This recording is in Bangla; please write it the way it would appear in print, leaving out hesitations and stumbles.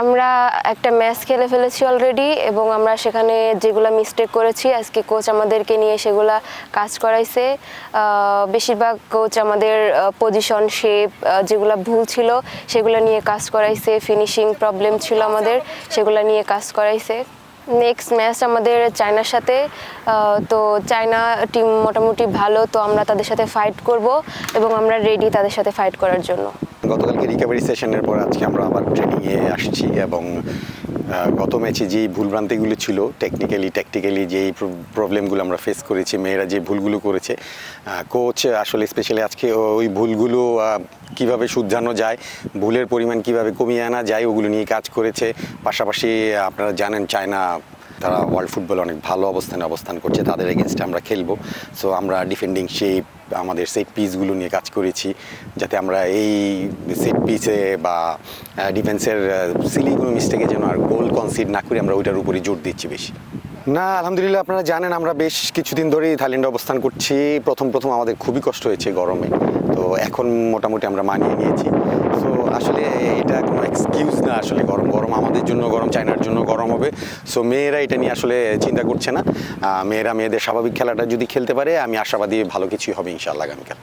আমরা একটা ম্যাচ খেলে ফেলেছি অলরেডি এবং আমরা সেখানে যেগুলো মিস্টেক করেছি আজকে কোচ আমাদেরকে নিয়ে সেগুলা কাজ করাইছে। বেশিরভাগ কোচ আমাদের পজিশন শেপ যেগুলো ভুল ছিল সেগুলো নিয়ে কাজ করাইছে, ফিনিশিং প্রবলেম ছিল আমাদের সেগুলো নিয়ে কাজ করাইছে। নেক্সট ম্যাচ আমাদের চায়নার সাথে, তো চায়না টিম মোটামুটি ভালো, তো আমরা তাদের সাথে ফাইট করব এবং আমরা রেডি তাদের সাথে ফাইট করার জন্য। গতকালকে রিকভারি সেশনের পর আজকে আমরা আবার ট্রেনিংয়ে আসছি এবং গত ম্যাচে যেই ভুলভ্রান্তিগুলো ছিল ট্যাকটিক্যালি যেই প্রবলেমগুলো আমরা ফেস করেছি, মেয়েরা যে ভুলগুলো করেছে, কোচ আসলে স্পেশালি আজকে ওই ভুলগুলো কিভাবে শুধরানো যায়, ভুলের পরিমাণ কিভাবে কমিয়ে আনা যায় ওগুলো নিয়ে কাজ করেছে। পাশাপাশি আপনারা জানেন চায়না তারা ওয়ার্ল্ড ফুটবল অনেক ভালো অবস্থান করছে, তাদের এগেনস্টে আমরা খেলবো। সো আমরা ডিফেন্ডিং শেপ, আমাদের সেট পিসগুলো নিয়ে কাজ করেছি যাতে আমরা এই সেট পিসে বা ডিফেন্সের সিলি কোনো মিস্টেকে যেন আর গোল কনসিড না করি, আমরা ওইটার উপরই জোর দিচ্ছি বেশি। না, আলহামদুলিল্লাহ আপনারা জানেন আমরা বেশ কিছুদিন ধরেই থাইল্যান্ডে অবস্থান করছি। প্রথম আমাদের খুবই কষ্ট হয়েছে গরমে, তো এখন মোটামুটি আমরা মানিয়ে নিয়েছি। তো আসলে এটা কোনো এক্সকিউজ না, আসলে গরম আমাদের জন্য গরম, চায়নার জন্য গরম হবে। সো মেয়েরা এটা নিয়ে আসলে চিন্তা করছে না। মেয়েদের স্বাভাবিক খেলাটা যদি খেলতে পারে আমি আশাবাদী ভালো কিছুই হবে ইনশাআল্লাহ আগামীকাল।